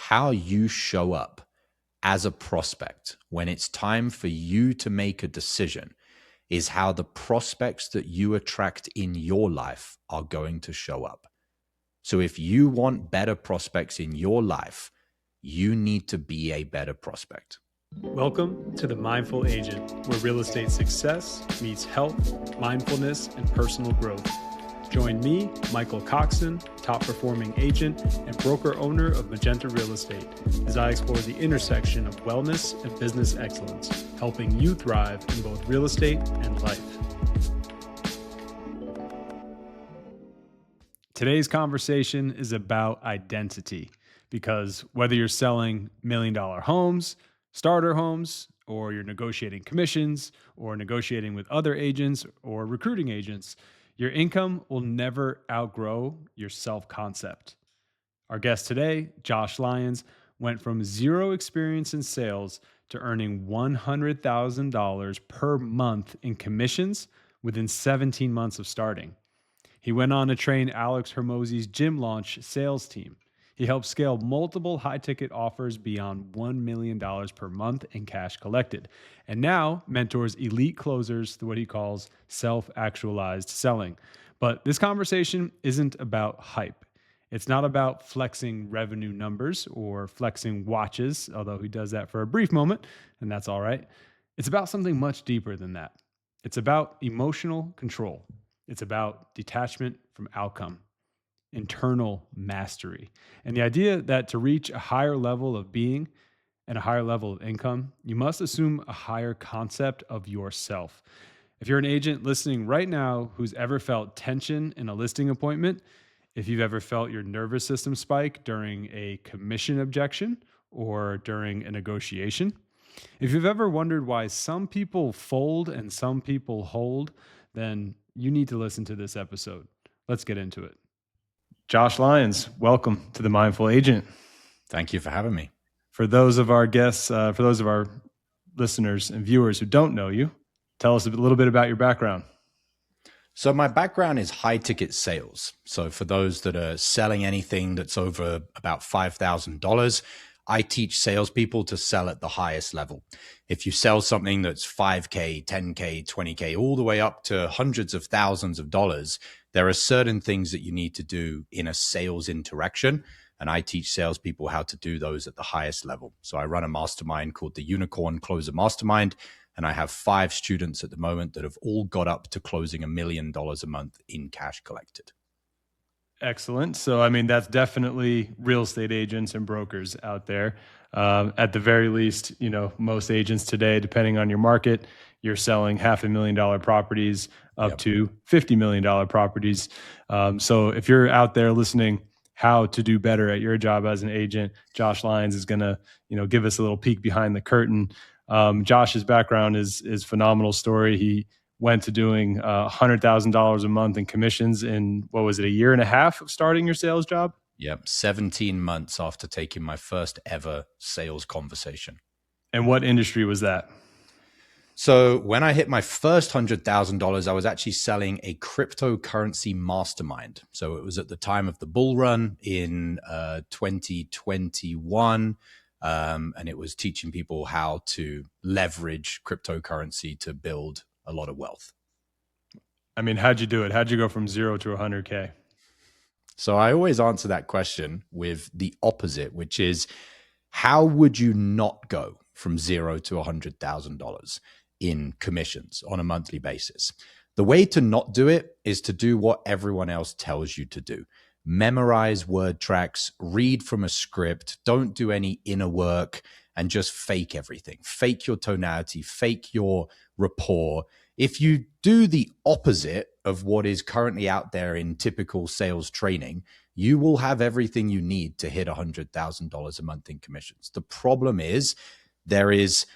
how you show up as a prospect when it's time for you to make a decision is how the prospects that you attract in your life are going to show up. So if you want better prospects in your life, you need to be a better prospect. Welcome to The Mindful Agent, where real estate success meets health, mindfulness, and personal growth. Join me, Michael Coxon, top performing agent and broker owner of Magenta Real Estate, as I explore the intersection of wellness and business excellence, helping you thrive in both real estate and life. Today's conversation is about identity, because whether you're selling million-dollar homes, starter homes, or you're negotiating commissions, or negotiating with other agents or recruiting agents, your income will never outgrow your self-concept. Our guest today, Josh Lyons, went from zero experience in sales to earning $100,000 per month in commissions within 17 months of starting. He went on to train Alex Hermosi's gym launch sales team. He helped scale multiple high-ticket offers beyond $1 million per month in cash collected, and now mentors elite closers through what he calls self-actualized selling. But this conversation isn't about hype. It's not about flexing revenue numbers or flexing watches, although he does that for a brief moment, and that's all right. It's about something much deeper than that. It's about emotional control. It's about detachment from outcome, internal mastery, and the idea that to reach a higher level of being and a higher level of income, you must assume a higher concept of yourself. If you're an agent listening right now who's ever felt tension in a listing appointment, if you've ever felt your nervous system spike during a commission objection or during a negotiation, if you've ever wondered why some people fold and some people hold, then you need to listen to this episode. Let's get into it. Josh Lyons, welcome to The Mindful Agent. Thank you for having me. For those of our guests, for those of our listeners and viewers who don't know you, tell us a little bit about your background. So my background is high ticket sales. So for those that are selling anything that's over about $5,000, I teach salespeople to sell at the highest level. If you sell something that's 5K, 10K, 20K, all the way up to hundreds of thousands of dollars, there are certain things that you need to do in a sales interaction. And I teach salespeople how to do those at the highest level. So I run a mastermind called the Unicorn Closer Mastermind. And I have 5 students at the moment that have all got up to closing $1 million a month in cash collected. Excellent. So, I mean, that's definitely real estate agents and brokers out there. At the very least, you know, most agents today, depending on your market, you're selling $500,000 properties up to $50 million properties. So if you're out there listening, how to do better at your job as an agent, Josh Lyons is going to, you know, give us a little peek behind the curtain. Josh's background is phenomenal story. He went to doing $100,000 a month in commissions in, what was it, a year and a half of starting your sales job? Yep, 17 months after taking my first ever sales conversation. And what industry was that? So when I hit my first $100,000, I was actually selling a cryptocurrency mastermind. So it was at the time of the bull run in 2021. And it was teaching people how to leverage cryptocurrency to build a lot of wealth. I mean, how'd you do it? How'd you go from 0 to 100K? So I always answer that question with the opposite, which is, how would you not go from 0 to $100,000 in commissions on a monthly basis? The way to not do it is to do what everyone else tells you to do. Memorize word tracks, read from a script, don't do any inner work, and just fake everything. Fake your tonality, fake your rapport. If you do the opposite of what is currently out there in typical sales training, you will have everything you need to hit $100,000 a month in commissions. The problem is there is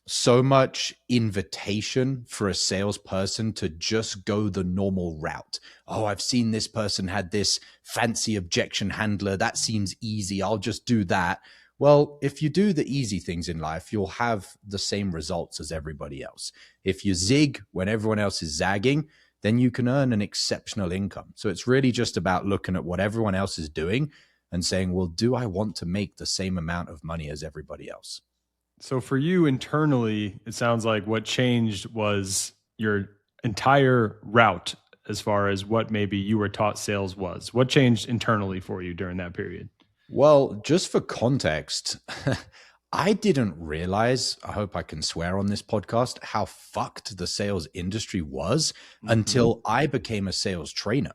so much invitation for a salesperson to just go the normal route. Oh, I've seen this person had this fancy objection handler. That seems easy. I'll just do that. Well, if you do the easy things in life, you'll have the same results as everybody else. If you zig when everyone else is zagging, then you can earn an exceptional income. So it's really just about looking at what everyone else is doing and saying, well, do I want to make the same amount of money as everybody else? So for you internally, it sounds like what changed was your entire route as far as what maybe you were taught sales was. What changed internally for you during that period? Well, just for context, I didn't realize, I hope I can swear on this podcast, how fucked the sales industry was until I became a sales trainer.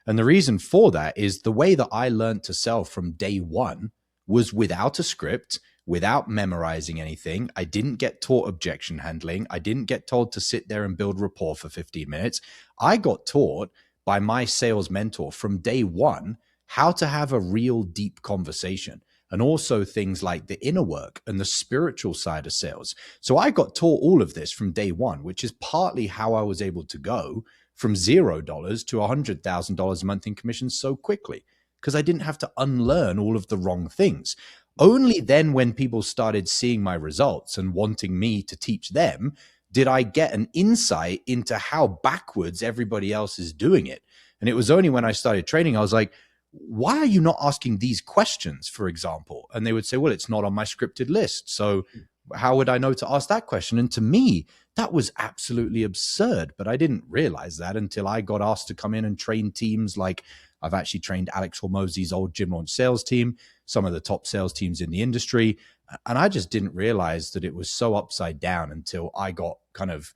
And the reason for that is the way that I learned to sell from day one was without a script, without memorizing anything. I didn't get taught objection handling. I didn't get told to sit there and build rapport for 15 minutes. I got taught by my sales mentor from day one how to have a real deep conversation, and also things like the inner work and the spiritual side of sales. So I got taught all of this from day one, which is partly how I was able to go from $0 to $100,000 a month in commissions so quickly, because I didn't have to unlearn all of the wrong things. Only then, when people started seeing my results and wanting me to teach them, did I get an insight into how backwards everybody else is doing it. And it was only when I started training, I was like, why are you not asking these questions, for example? And they would say, well, it's not on my scripted list. So how would I know to ask that question? And to me, that was absolutely absurd. But I didn't realize that until I got asked to come in and train teams. Like, I've actually trained Alex Hormozy's old gym launch sales team, some of the top sales teams in the industry. And I just didn't realize that it was so upside down until I got kind of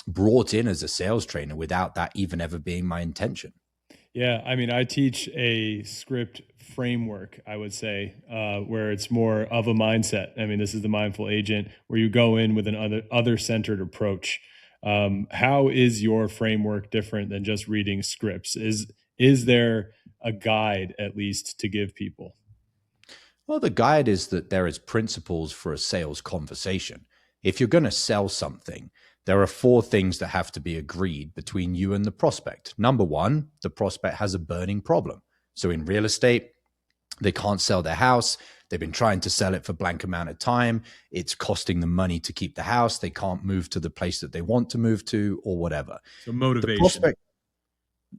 brought in as a sales trainer without that even ever being my intention. Yeah, I mean, I teach a script framework, I would say, where it's more of a mindset. I mean, this is the mindful agent, where you go in with an other-centered approach. How is your framework different than just reading scripts? Is there a guide, at least, to give people? Well, the guide is that there is principles for a sales conversation. If you're going to sell something, there are 4 things that have to be agreed between you and the prospect. Number 1, the prospect has a burning problem. So in real estate, they can't sell their house. They've been trying to sell it for blank amount of time. It's costing them money to keep the house. They can't move to the place that they want to move to, or whatever. So motivation. The prospect,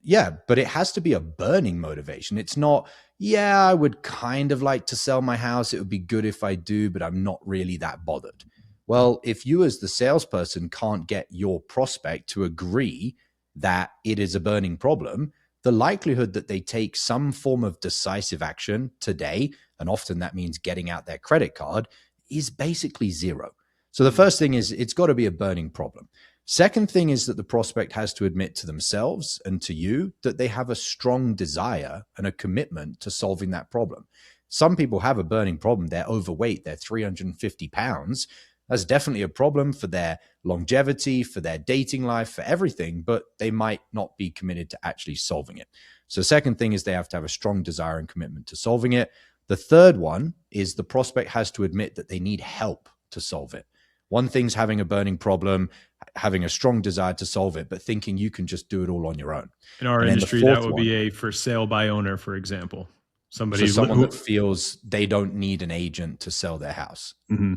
yeah, but it has to be a burning motivation. It's not, yeah, I would kind of like to sell my house. It would be good if I do, but I'm not really that bothered. Well, if you as the salesperson can't get your prospect to agree that it is a burning problem, the likelihood that they take some form of decisive action today, and often that means getting out their credit card, is basically zero. So the first thing is it's got to be a burning problem. Second thing is that the prospect has to admit to themselves and to you that they have a strong desire and a commitment to solving that problem. Some people have a burning problem. They're overweight. They're 350 pounds. That's definitely a problem for their longevity, for their dating life, for everything, but they might not be committed to actually solving it. So the second thing is they have to have a strong desire and commitment to solving it. The third one is the prospect has to admit that they need help to solve it. One thing's having a burning problem, having a strong desire to solve it, but thinking you can just do it all on your own. In our industry, that would be a for sale by owner, for example. Somebody, so someone that feels they don't need an agent to sell their house. Mm-hmm.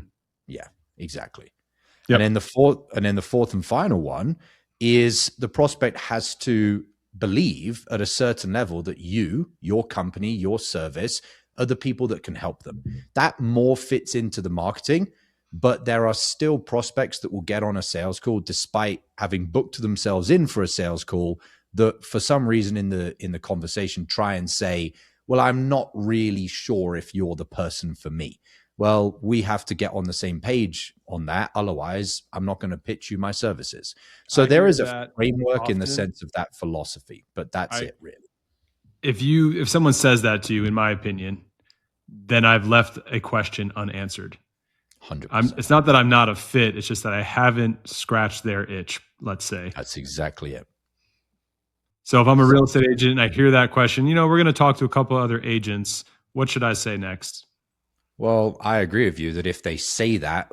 Yeah, exactly. Yep. And then the fourth and final one is the prospect has to believe at a certain level that you, your company, your service are the people that can help them. That more fits into the marketing, but there are still prospects that will get on a sales call despite having booked themselves in for a sales call that for some reason in the conversation try and say, well, I'm not really sure if you're the person for me. Well, we have to get on the same page on that. Otherwise, I'm not going to pitch you my services. So there is a framework in the sense of that philosophy, but that's it really. If someone says that to you, in my opinion, then I've left a question unanswered. 100%. It's not that I'm not a fit. It's just that I haven't scratched their itch, let's say. That's exactly it. So if I'm a real estate agent and I hear that question, we're going to talk to a couple other agents. What should I say next? Well, I agree with you that if they say that,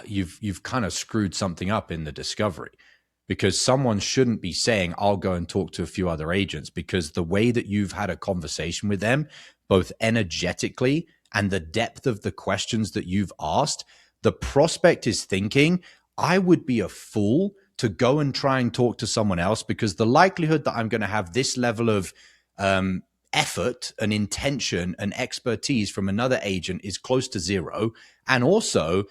you've kind of screwed something up in the discovery, because someone shouldn't be saying, I'll go and talk to a few other agents, because the way that you've had a conversation with them, both energetically and the depth of the questions that you've asked, the prospect is thinking, I would be a fool to go and try and talk to someone else, because the likelihood that I'm going to have this level of effort and intention and expertise from another agent is close to zero. And also,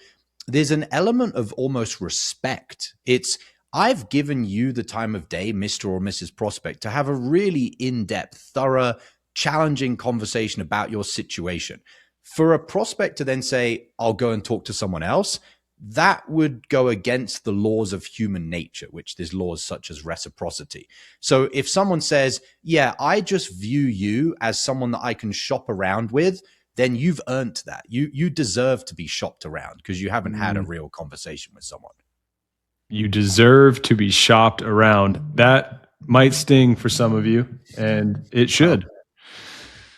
there's an element of almost respect. It's, I've given you the time of day, Mr. or Mrs. Prospect, to have a really in-depth, thorough, challenging conversation about your situation. For a prospect to then say, I'll go and talk to someone else, that would go against the laws of human nature, which there's laws such as reciprocity. So if someone says, yeah, I just view you as someone that I can shop around with, then you've earned that. You deserve to be shopped around because you haven't had a real conversation with someone. You deserve to be shopped around. That might sting for some of you, and it should.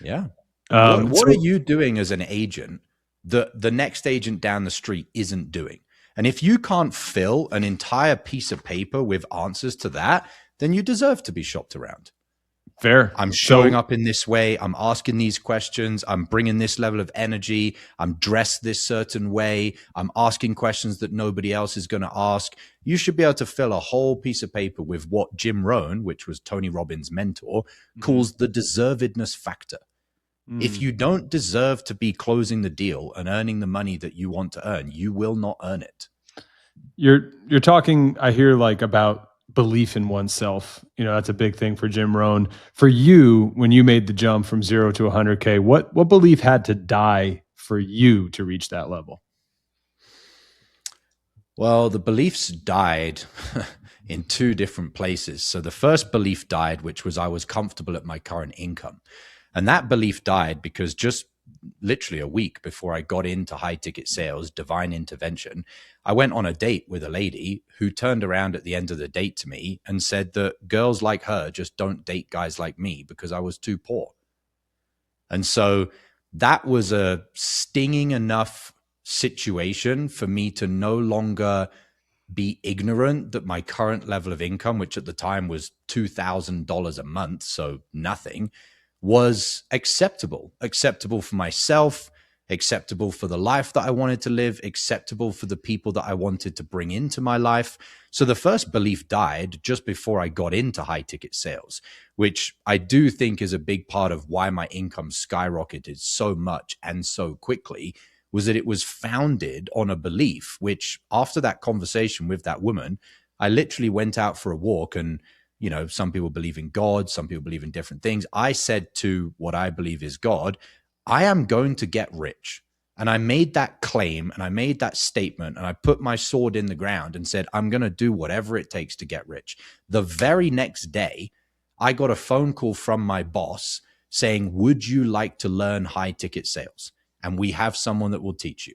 Yeah. What are you doing as an agent that the next agent down the street isn't doing? And if you can't fill an entire piece of paper with answers to that, then you deserve to be shopped around. Fair. I'm showing up in this way. I'm asking these questions. I'm bringing this level of energy. I'm dressed this certain way. I'm asking questions that nobody else is going to ask. You should be able to fill a whole piece of paper with what Jim Rohn, which was Tony Robbins' mentor, calls the deservedness factor. If you don't deserve to be closing the deal and earning the money that you want to earn, you will not earn it. You're talking, I hear, like about belief in oneself. You know, that's a big thing for Jim Rohn. For you, when you made the jump from 0 to 100K, what belief had to die for you to reach that level? Well, the beliefs died in two different places. So the first belief died, which was I was comfortable at my current income. And that belief died because just literally a week before I got into high ticket sales, divine intervention, I went on a date with a lady who turned around at the end of the date to me and said that girls like her just don't date guys like me because I was too poor. And so that was a stinging enough situation for me to no longer be ignorant that my current level of income, which at the time was $2,000 a month, so nothing, was acceptable for myself, acceptable for the life that I wanted to live, acceptable for the people that I wanted to bring into my life. So the first belief died just before I got into high ticket sales, which I do think is a big part of why my income skyrocketed so much and so quickly, was that it was founded on a belief, which after that conversation with that woman, I literally went out for a walk and, you know, some people believe in God, some people believe in different things. I said to what I believe is God, I am going to get rich. And I made that claim and I made that statement and I put my sword in the ground and said, I'm going to do whatever it takes to get rich. The very next day, I got a phone call from my boss saying, would you like to learn high ticket sales? And we have someone that will teach you.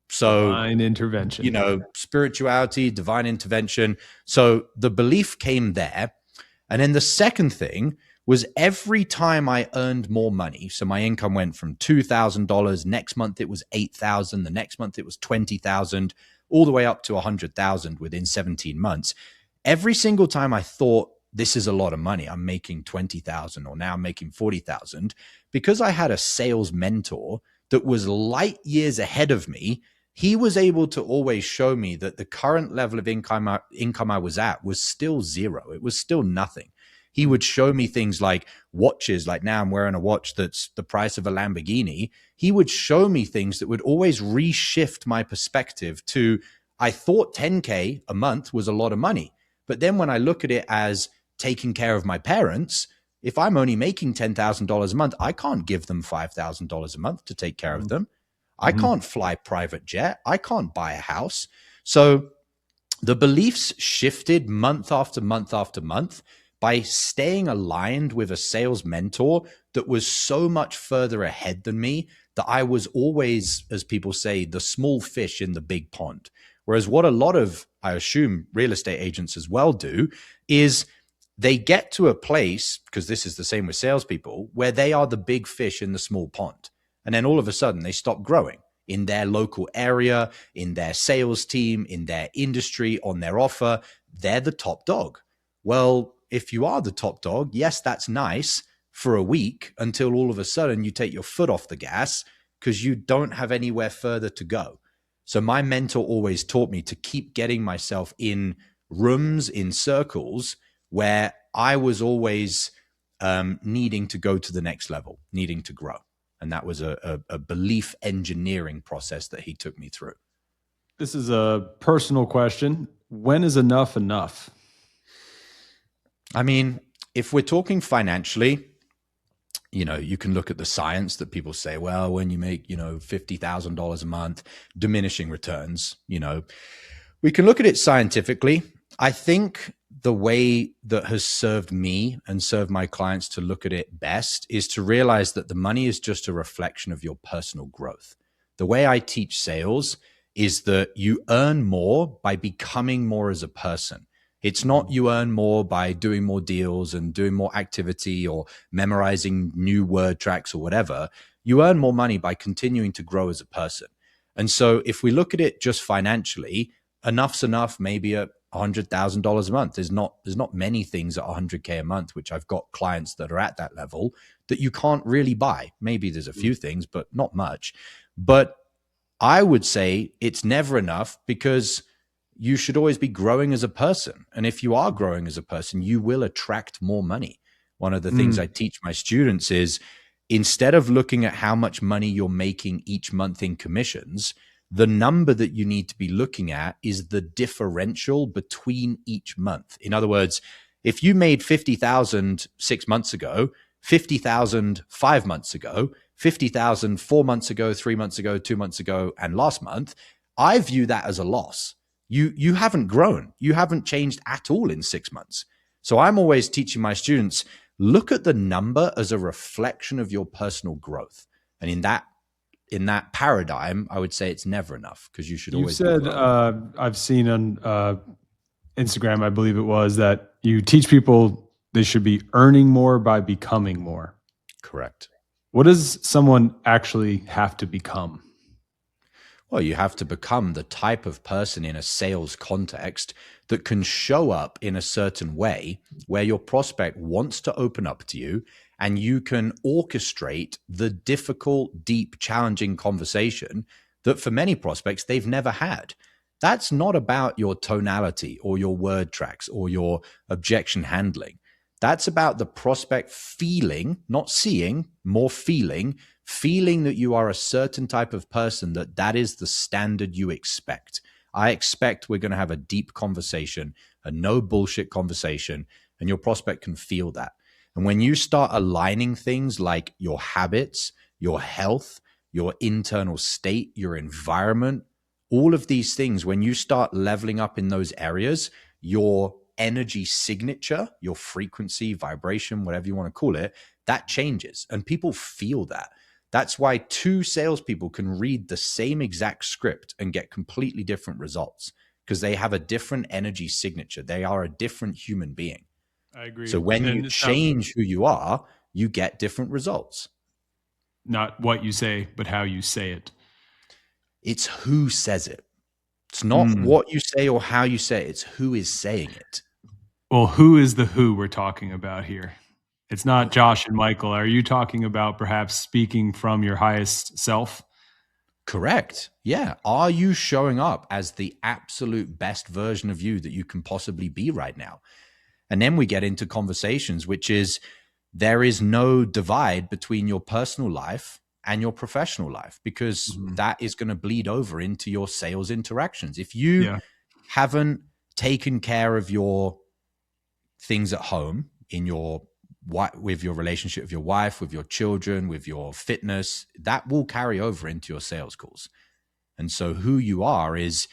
So divine intervention, you know, spirituality, divine intervention. So the belief came there. And then the second thing was every time I earned more money. So my income went from $2,000. Next month it was $8,000. The next month it was $20,000, all the way up to $100,000 within 17 months. Every single time I thought, this is a lot of money, I'm making 20,000 or now I'm making 40,000, because I had a sales mentor that was light years ahead of me. He was able to always show me that the current level of income I was at was still zero. It was still nothing. He would show me things like watches, like now I'm wearing a watch that's the price of a Lamborghini. He would show me things that would always reshift my perspective to, I thought 10K a month was a lot of money. But then when I look at it as taking care of my parents, if I'm only making $10,000 a month, I can't give them $5,000 a month to take care of them. I can't fly private jet. I can't buy a house. So the beliefs shifted month after month after month by staying aligned with a sales mentor that was so much further ahead than me that I was always, as people say, the small fish in the big pond. Whereas what a lot of, I assume, real estate agents as well do is they get to a place, because this is the same with salespeople, where they are the big fish in the small pond. And then all of a sudden they stop growing in their local area, in their sales team, in their industry, on their offer. They're the top dog. Well, if you are the top dog, yes, that's nice for a week until all of a sudden you take your foot off the gas because you don't have anywhere further to go. So my mentor always taught me to keep getting myself in rooms, in circles where I was always needing to go to the next level, needing to grow. And that was a belief engineering process that he took me through. This is a personal question. When is enough enough? I mean, if we're talking financially, you can look at the science that people say, well, when you make, $50,000 a month, diminishing returns, we can look at it scientifically. I think the way that has served me and served my clients to look at it best is to realize that the money is just a reflection of your personal growth. The way I teach sales is that you earn more by becoming more as a person. It's not you earn more by doing more deals and doing more activity or memorizing new word tracks or whatever. You earn more money by continuing to grow as a person. And so if we look at it just financially, enough's enough, maybe at $100,000 a month. There's not many things at $100K a month, which I've got clients that are at that level that you can't really buy. Maybe there's a few things, but not much. But I would say it's never enough, because you should always be growing as a person. And if you are growing as a person, you will attract more money. One of the things I teach my students is, instead of looking at how much money you're making each month in commissions, the number that you need to be looking at is the differential between each month. In other words, if you made 50,000 6 months ago, 50,000 5 months ago, 50,000 4 months ago, 3 months ago, 2 months ago, and last month, I view that as a loss. You haven't grown. You haven't changed at all in 6 months. So I'm always teaching my students, look at the number as a reflection of your personal growth. And in that paradigm, I would say it's never enough, because you should always. You said, I've seen on Instagram, I believe it was, that you teach people they should be earning more by becoming more. Correct. What does someone actually have to become? Well, you have to become the type of person in a sales context that can show up in a certain way where your prospect wants to open up to you, and you can orchestrate the difficult, deep, challenging conversation that for many prospects they've never had. That's not about your tonality or your word tracks or your objection handling. That's about the prospect feeling, not seeing, more feeling that you are a certain type of person, that is the standard you expect. I expect we're going to have a deep conversation, a no bullshit conversation, and your prospect can feel that. And when you start aligning things like your habits, your health, your internal state, your environment, all of these things, when you start leveling up in those areas, your energy signature, your frequency, vibration, whatever you want to call it, that changes. And people feel that. That's why two salespeople can read the same exact script and get completely different results, because they have a different energy signature. They are a different human being. I agree. So when you change who you are, you get different results. Not what you say, but how you say it. It's who says it. It's not what you say or how you say it. It's who is saying it. Well, who is the who we're talking about here? It's not Josh and Michael. Are you talking about perhaps speaking from your highest self? Correct. Yeah. Are you showing up as the absolute best version of you that you can possibly be right now? And then we get into conversations, which is, there is no divide between your personal life and your professional life, because that is going to bleed over into your sales interactions. If you haven't taken care of your things at home, with your relationship with your wife, with your children, with your fitness, that will carry over into your sales calls. And so who you are is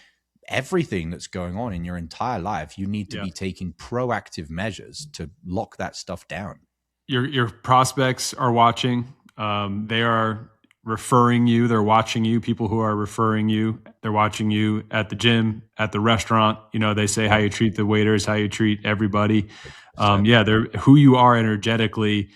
everything that's going on in your entire life. You need to be taking proactive measures to lock that stuff down. Your prospects are watching. They are referring you. They're watching you. People who are referring you, they're watching you at the gym, at the restaurant. They say how you treat the waiters, how you treat everybody. They're who you are energetically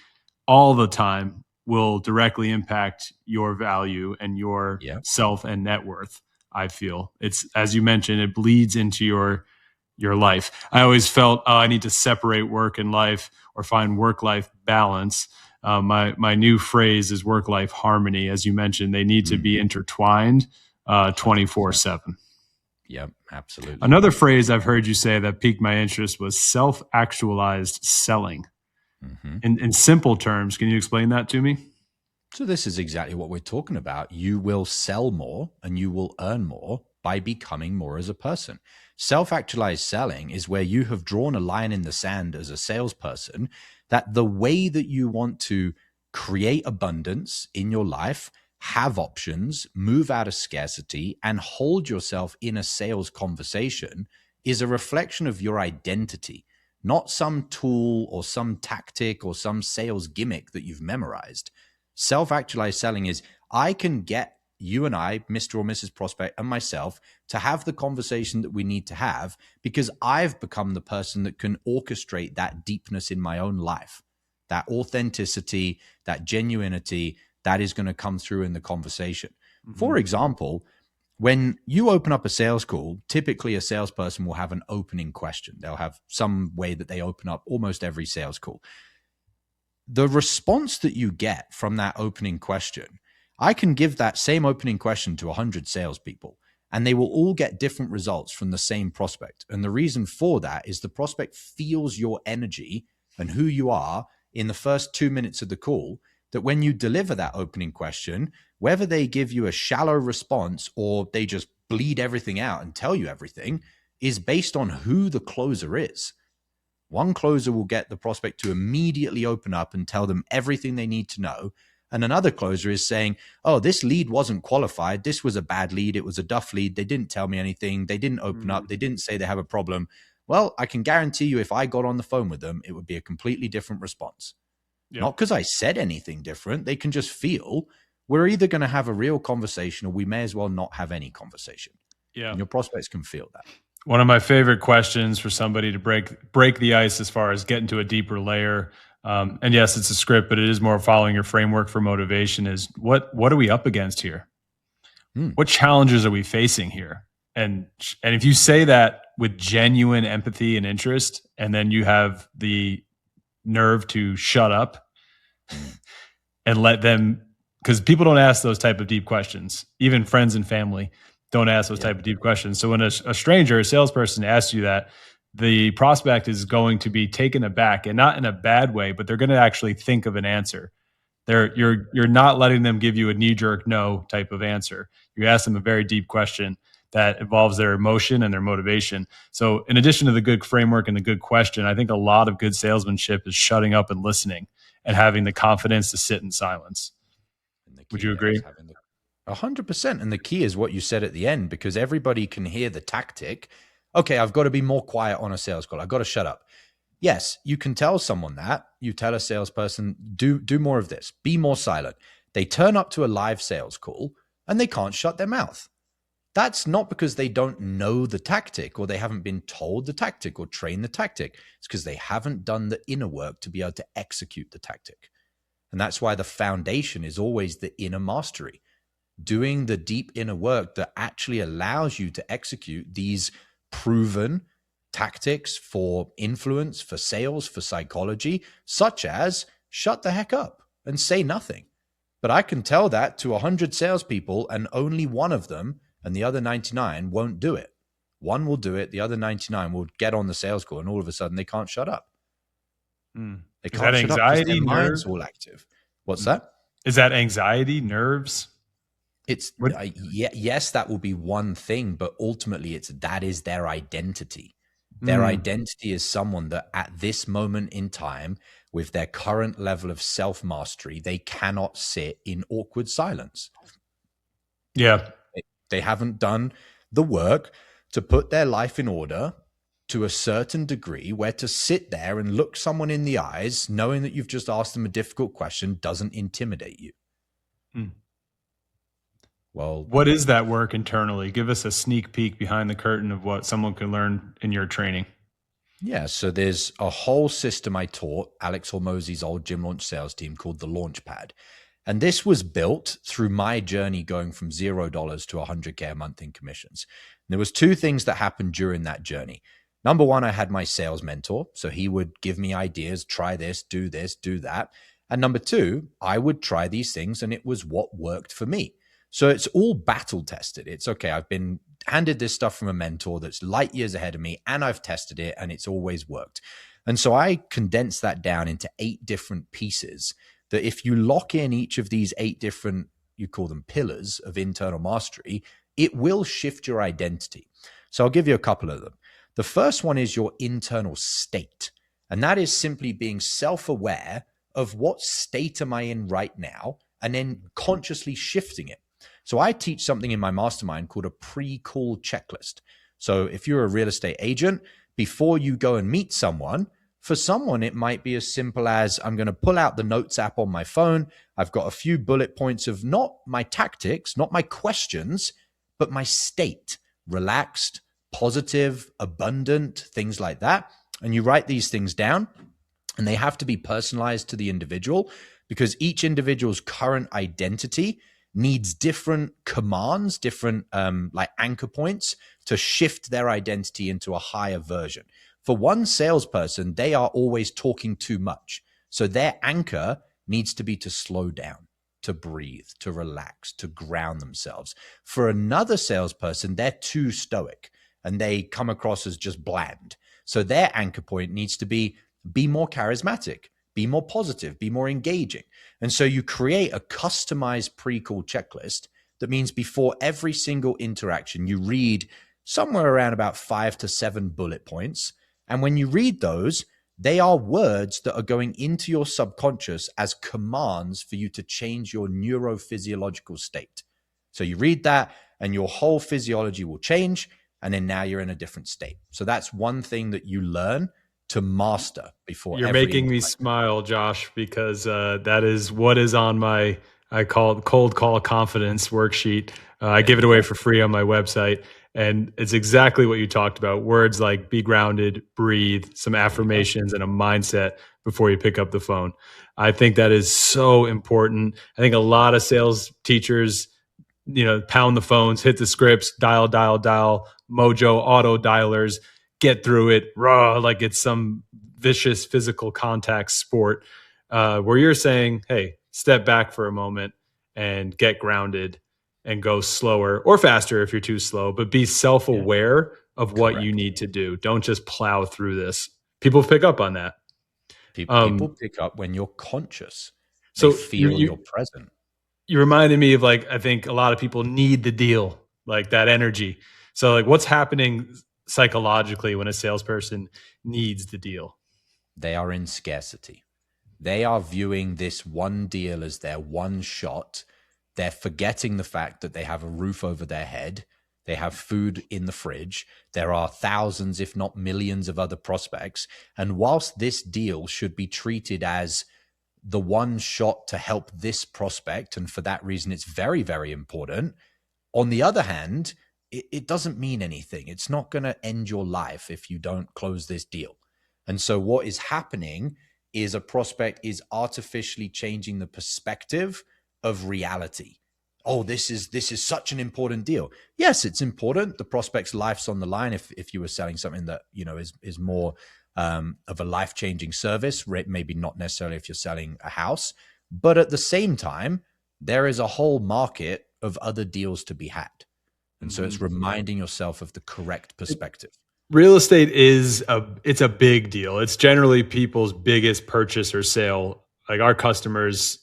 all the time will directly impact your value and your self and net worth. I feel it's, as you mentioned, it bleeds into your life. I always felt, I need to separate work and life, or find work-life balance. My new phrase is work-life harmony. As you mentioned, they need to be intertwined 24/7. Yep, absolutely. Another phrase I've heard you say that piqued my interest was self-actualized selling. Mm-hmm. In simple terms, can you explain that to me? So this is exactly what we're talking about. You will sell more and you will earn more by becoming more as a person. Self-actualized selling is where you have drawn a line in the sand as a salesperson that the way that you want to create abundance in your life, have options, move out of scarcity, and hold yourself in a sales conversation is a reflection of your identity, not some tool or some tactic or some sales gimmick that you've memorized. Self-actualized selling is I can get you and I, Mr. or Mrs. Prospect, and myself to have the conversation that we need to have because I've become the person that can orchestrate that deepness in my own life, that authenticity, that genuinity that is going to come through in the conversation. For example, when you open up a sales call, typically a salesperson will have an opening question. They'll have some way that they open up almost every sales call. The response that you get from that opening question, I can give that same opening question to 100 salespeople, and they will all get different results from the same prospect. And the reason for that is the prospect feels your energy and who you are in the first 2 minutes of the call, that when you deliver that opening question, whether they give you a shallow response or they just bleed everything out and tell you everything, is based on who the closer is. One closer will get the prospect to immediately open up and tell them everything they need to know. And another closer is saying, oh, this lead wasn't qualified. This was a bad lead. It was a duff lead. They didn't tell me anything. They didn't open up. They didn't say they have a problem. Well, I can guarantee you if I got on the phone with them, it would be a completely different response. Yep. Not because I said anything different. They can just feel we're either going to have a real conversation or we may as well not have any conversation. Yeah. And your prospects can feel that. One of my favorite questions for somebody to break the ice as far as getting to a deeper layer. And yes, it's a script, but it is more following your framework for motivation is what are we up against here? What challenges are we facing here? And if you say that with genuine empathy and interest, and then you have the nerve to shut up and let them, because people don't ask those type of deep questions, even friends and family don't ask those type of deep questions. So when a stranger, a salesperson asks you that, the prospect is going to be taken aback, and not in a bad way, but they're going to actually think of an answer. You're not letting them give you a knee-jerk no type of answer. You ask them a very deep question that involves their emotion and their motivation. So in addition to the good framework and the good question, I think a lot of good salesmanship is shutting up and listening and having the confidence to sit in silence. Would you agree? 100%. And the key is what you said at the end, because everybody can hear the tactic. Okay, I've got to be more quiet on a sales call. I've got to shut up. Yes, you can tell someone that. You tell a salesperson, do more of this. Be more silent. They turn up to a live sales call and they can't shut their mouth. That's not because they don't know the tactic or they haven't been told the tactic or trained the tactic. It's because they haven't done the inner work to be able to execute the tactic. And that's why the foundation is always the inner mastery. Doing the deep inner work that actually allows you to execute these proven tactics for influence, for sales, for psychology, such as shut the heck up and say nothing. But I can tell that to 100 salespeople and only one of them and the other 99 won't do it. One will do it. The other 99 will get on the sales call and all of a sudden they can't shut up. They can't shut up because their mind's all active. What's that? Is that anxiety, nerves? It's yes, that will be one thing, but ultimately that is their identity. Their identity is someone that at this moment in time, with their current level of self-mastery, they cannot sit in awkward silence. Yeah. They haven't done the work to put their life in order to a certain degree where to sit there and look someone in the eyes, knowing that you've just asked them a difficult question, doesn't intimidate you. Well, what is that work internally? Give us a sneak peek behind the curtain of what someone can learn in your training. Yeah, so there's a whole system I taught Alex Hormozy's old gym launch sales team called the Launchpad. And this was built through my journey going from $0 to 100K a month in commissions. And there was two things that happened during that journey. Number one, I had my sales mentor. So he would give me ideas, try this, do that. And number two, I would try these things and it was what worked for me. So it's all battle tested. It's okay. I've been handed this stuff from a mentor that's light years ahead of me and I've tested it and it's always worked. And so I condensed that down into 8 different pieces that if you lock in each of these 8 different, you call them pillars of internal mastery, it will shift your identity. So I'll give you a couple of them. The first one is your internal state. And that is simply being self-aware of what state am I in right now, and then consciously shifting it. So I teach something in my mastermind called a pre-call checklist. So if you're a real estate agent, before you go and meet someone, for someone, it might be as simple as I'm going to pull out the notes app on my phone. I've got a few bullet points of not my tactics, not my questions, but my state, relaxed, positive, abundant, things like that. And you write these things down, and they have to be personalized to the individual, because each individual's current identity needs different commands, different like anchor points to shift their identity into a higher version. For one salesperson, they are always talking too much. So their anchor needs to be to slow down, to breathe, to relax, to ground themselves. For another salesperson, they're too stoic and they come across as just bland. So their anchor point needs to be more charismatic, be more positive, be more engaging. And so you create a customized pre-call checklist. That means before every single interaction, you read somewhere around about 5 to 7 bullet points. And when you read those, they are words that are going into your subconscious as commands for you to change your neurophysiological state. So you read that and your whole physiology will change. And then now you're in a different state. So that's one thing that you learn to master before. You're making me smile, Josh, because that is what is on my, I call it cold call confidence worksheet. I give it away for free on my website. And it's exactly what you talked about. Words like be grounded, breathe, some affirmations, and a mindset before you pick up the phone. I think that is so important. I think a lot of sales teachers, pound the phones, hit the scripts, dial, mojo, auto dialers, get through it raw, like it's some vicious physical contact sport, where you're saying, hey, step back for a moment and get grounded and go slower or faster if you're too slow, but be self-aware of what you need to do. Don't just plow through this. People pick up on that. People pick up when you're conscious. They feel you're present. You reminded me of I think a lot of people need the deal, like that energy. So what's happening psychologically when a salesperson needs the deal? They are in scarcity. They are viewing this one deal as their one shot. They're forgetting the fact that they have a roof over their head. They have food in the fridge. There are thousands, if not millions, of other prospects. And whilst this deal should be treated as the one shot to help this prospect, and for that reason, it's very, very important. On the other hand, it doesn't mean anything. It's not going to end your life if you don't close this deal. And so what is happening is a prospect is artificially changing the perspective of reality. Oh, this is such an important deal. Yes, it's important. The prospect's life's on the line. If you were selling something that is more of a life-changing service, maybe not necessarily if you're selling a house, but at the same time, there is a whole market of other deals to be had. And so it's reminding yourself of the correct perspective. Real estate it's a big deal. It's generally people's biggest purchase or sale. Like our customers,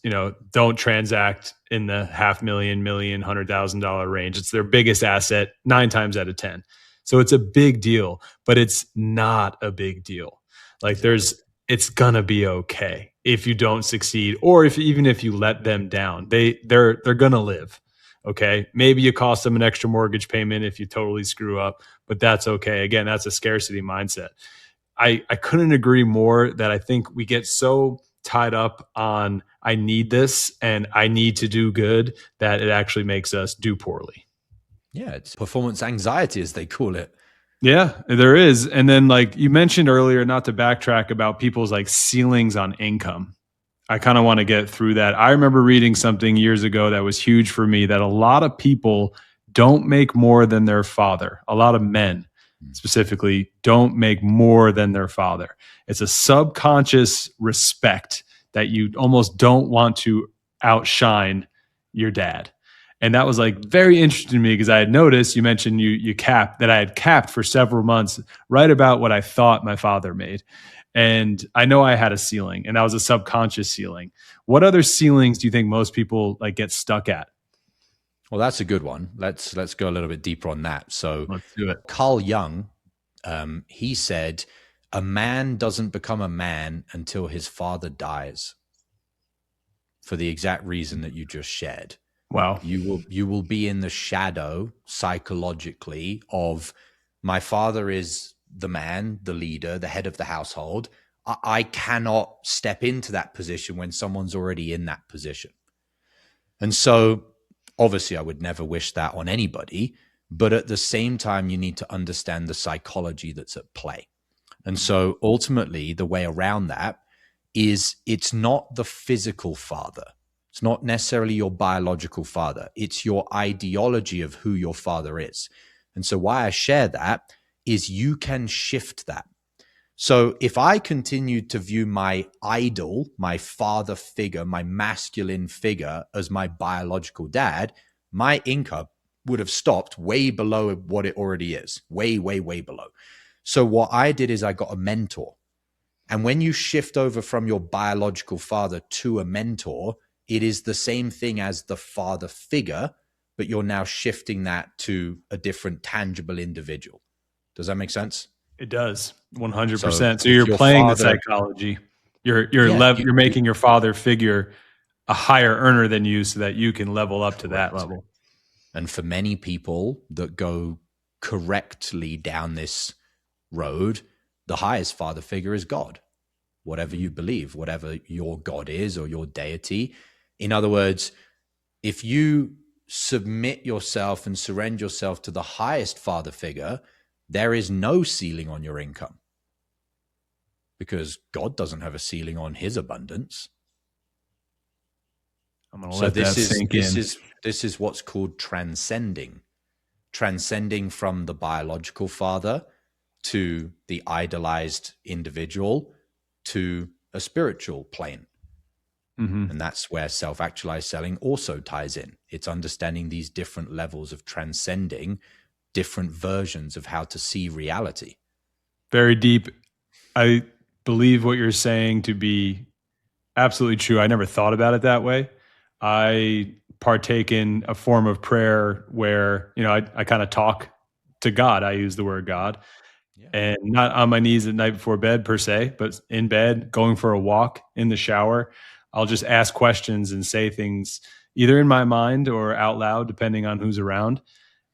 don't transact in the $500,000, million, $100,000 range. It's their biggest asset 9 times out of 10. So it's a big deal, but it's not a big deal. It's gonna be okay if you don't succeed, or even if you let them down, they're gonna live. Okay. Maybe you cost them an extra mortgage payment if you totally screw up, but that's okay. Again, that's a scarcity mindset. I couldn't agree more that I think we get so tied up on I need this and I need to do good that it actually makes us do poorly. Yeah, it's performance anxiety, as they call it. Yeah, there is. And then you mentioned earlier, not to backtrack, about people's ceilings on income. I kind of want to get through that. I remember reading something years ago that was huge for me, that a lot of people don't make more than their father. A lot of men specifically don't make more than their father. It's a subconscious respect that you almost don't want to outshine your dad. And that was very interesting to me, because I had noticed, you mentioned you capped, that I had capped for several months right about what I thought my father made. And I know I had a ceiling, and that was a subconscious ceiling. What other ceilings do you think most people like get stuck at? Well, that's a good one. Let's go a little bit deeper on that. So, Let's do it. Carl Jung, he said, "A man doesn't become a man until his father dies." For the exact reason that you just shared, Wow. you will be in the shadow psychologically of my father is the man, the leader, the head of the household. I cannot step into that position when someone's already in that position. And so obviously I would never wish that on anybody, but at the same time, you need to understand the psychology that's at play. And so ultimately the way around that is it's not the physical father. It's not necessarily your biological father. It's your ideology of who your father is. And so why I share that is you can shift that. So if I continued to view my idol, my father figure, my masculine figure as my biological dad, my income would have stopped way below what it already is, way, way, way below. So what I did is I got a mentor. And when you shift over from your biological father to a mentor, it is the same thing as the father figure, but you're now shifting that to a different tangible individual. Does that make sense? It does, So 100%. So if you're your playing the father, psychology. yeah, You're making your father figure a higher earner than you, so that you can level up to that correct. level. And for many people that go correctly down this road, the highest father figure is God, whatever you believe, whatever your God is or your deity. In other words, if you submit yourself and surrender yourself to the highest father figure, there is no ceiling on your income because God doesn't have a ceiling on his abundance. I'm going to So let that sink in. this is what's called transcending from the biological father to the idolized individual to a spiritual plane. Mm-hmm. And that's where self-actualized selling also ties in. It's understanding these different levels of transcending different versions of how to see reality. Very deep. I believe what you're saying to be absolutely true. I never thought about it that way. I partake in a form of prayer where, I kind of talk to God. I use the word God, Yeah. and not on my knees at night before bed per se, but in bed, going for a walk, in the shower. I'll just ask questions and say things either in my mind or out loud, depending on who's around.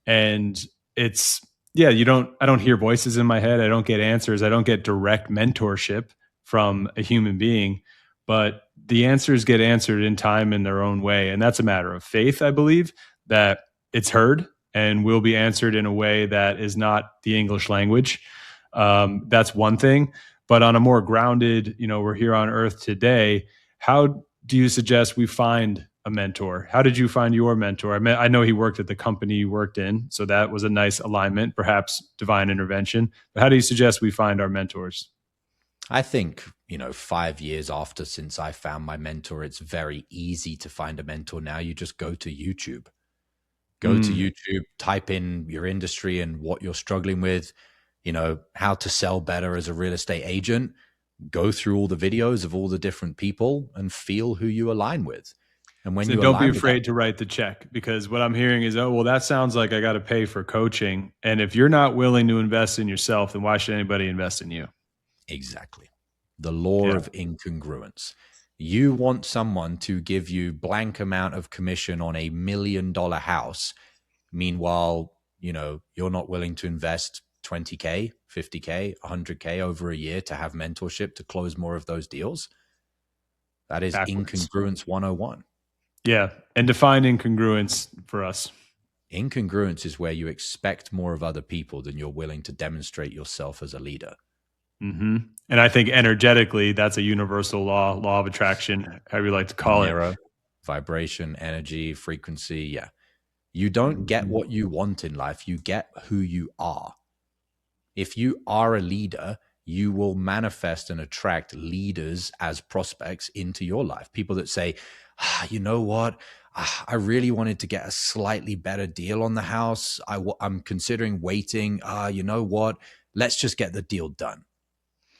And it's, yeah, I don't hear voices in my head. I don't get answers. I don't get direct mentorship from a human being, but the answers get answered in time in their own way. And that's a matter of faith, I believe, that it's heard and will be answered in a way that is not the English language. That's one thing. But on a more grounded, we're here on earth today. How do you suggest we find a mentor? How did you find your mentor? I know he worked at the company you worked in, so that was a nice alignment, perhaps divine intervention. But how do you suggest we find our mentors? I think, 5 years after since I found my mentor, it's very easy to find a mentor now. You just go to YouTube. Go to YouTube, type in your industry and what you're struggling with, how to sell better as a real estate agent. Go through all the videos of all the different people and feel who you align with. And when So you don't be align with that, afraid to write the check, because what I'm hearing is, oh, well, that sounds like I got to pay for coaching. And if you're not willing to invest in yourself, then why should anybody invest in you? exactly. The law Yeah. of incongruence. You want someone to give you blank amount of commission on $1 million house. Meanwhile, you're not willing to invest 20K, 50K, 100K over a year to have mentorship to close more of those deals. That is Backwards. incongruence 101. Yeah. And define incongruence for us. Incongruence is where you expect more of other people than you're willing to demonstrate yourself as a leader. Mm-hmm. And I think energetically, that's a universal law of attraction, however you like to call it. Mirror, vibration, energy, frequency. Yeah. You don't get what you want in life. You get who you are. If you are a leader, you will manifest and attract leaders as prospects into your life. People that say, you know what? I really wanted to get a slightly better deal on the house. I'm considering waiting. You know what? Let's just get the deal done.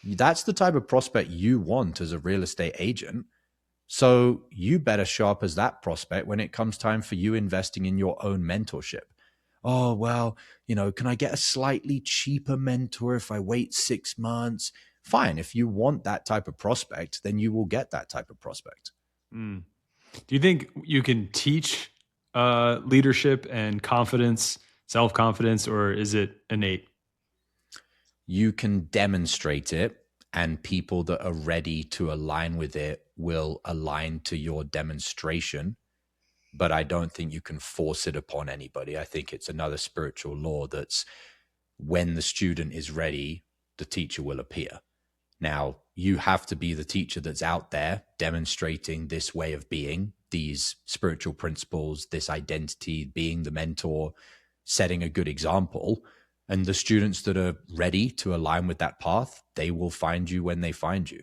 That's the type of prospect you want as a real estate agent. So you better show up as that prospect when it comes time for you investing in your own mentorship. Oh, well, can I get a slightly cheaper mentor if I wait 6 months? Fine. If you want that type of prospect, then you will get that type of prospect. Mm. Do you think you can teach leadership and confidence, self-confidence, or is it innate? You can demonstrate it, and people that are ready to align with it will align to your demonstration. But I don't think you can force it upon anybody. I think it's another spiritual law that's when the student is ready, the teacher will appear. Now, you have to be the teacher that's out there demonstrating this way of being, these spiritual principles, this identity, being the mentor, setting a good example. And the students that are ready to align with that path, they will find you when they find you.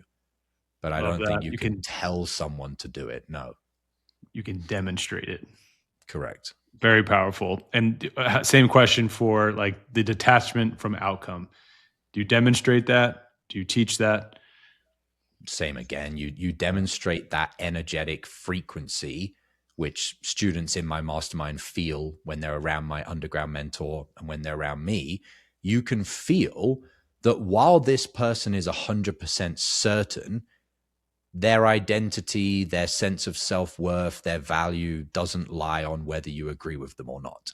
But I Love don't think that. you can tell someone to do it. No. You can demonstrate it. Correct. Very powerful. And same question for like the detachment from outcome. Do you demonstrate that? Do you teach that? Same again. You demonstrate that energetic frequency, which students in my mastermind feel when they're around my underground mentor and when they're around me. You can feel that while this person is 100% certain, their identity, their sense of self-worth, their value doesn't lie on whether you agree with them or not.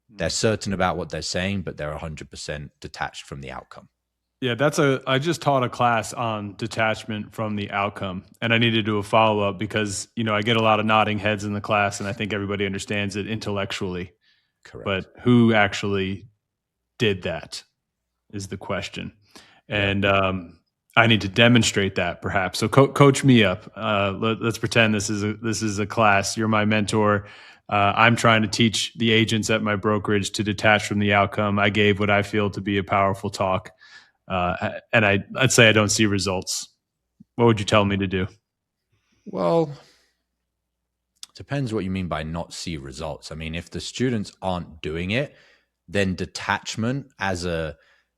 They're certain about what they're saying, but they're 100% detached from the outcome. Yeah, I just taught a class on detachment from the outcome, and I need to do a follow-up because, I get a lot of nodding heads in the class and I think everybody understands it intellectually. Correct. But who actually did that is the question. And I need to demonstrate that perhaps. So coach me up. Let's pretend this is a class. You're my mentor. I'm trying to teach the agents at my brokerage to detach from the outcome. I gave what I feel to be a powerful talk. And I'd say I don't see results. What would you tell me to do? Well, depends what you mean by not see results. I mean, if the students aren't doing it, then detachment as an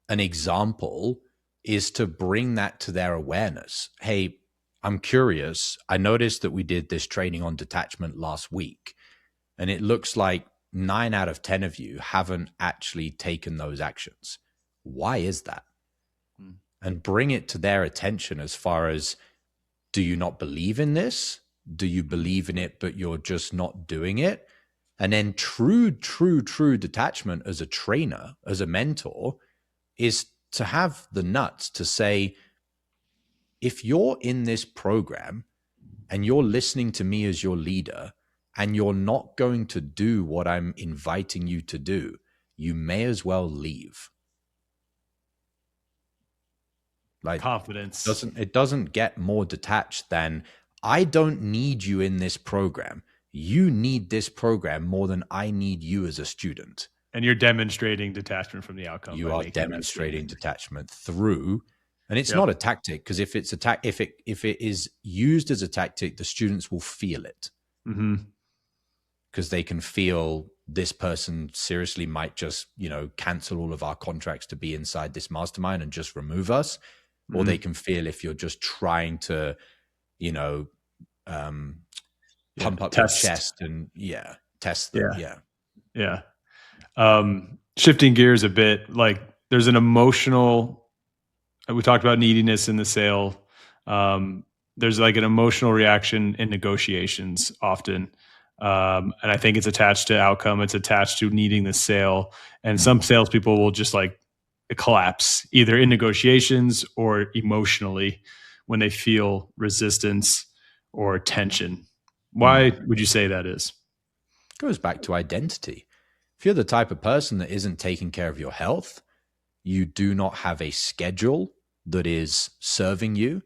example is to bring that to their awareness. Hey, I'm curious. I noticed that we did this training on detachment last week, and it looks like 9 out of 10 of you haven't actually taken those actions. Why is that? And bring it to their attention as far as, do you not believe in this? Do you believe in it, but you're just not doing it? And then true detachment as a trainer, as a mentor, is to have the nuts to say, if you're in this program and you're listening to me as your leader and you're not going to do what I'm inviting you to do, you may as well leave. Like, confidence. It doesn't get more detached than, I don't need you in this program. You need this program more than I need you as a student. And you're demonstrating detachment from the outcome. You are demonstrating detachment through, and it's not a tactic, because if it's if it is used as a tactic, the students will feel it, because they can feel this person seriously might just cancel all of our contracts to be inside this mastermind and just remove us. Or they can feel if you're just trying to, pump up your chest and test them. Yeah. Shifting gears a bit, like there's an emotional, we talked about neediness in the sale. There's like an emotional reaction in negotiations often. And I think it's attached to outcome. It's attached to needing the sale. And some salespeople will just like collapse either in negotiations or emotionally when they feel resistance or tension. Why would you say that is? It goes back to identity. If you're the type of person that isn't taking care of your health, you do not have a schedule that is serving you,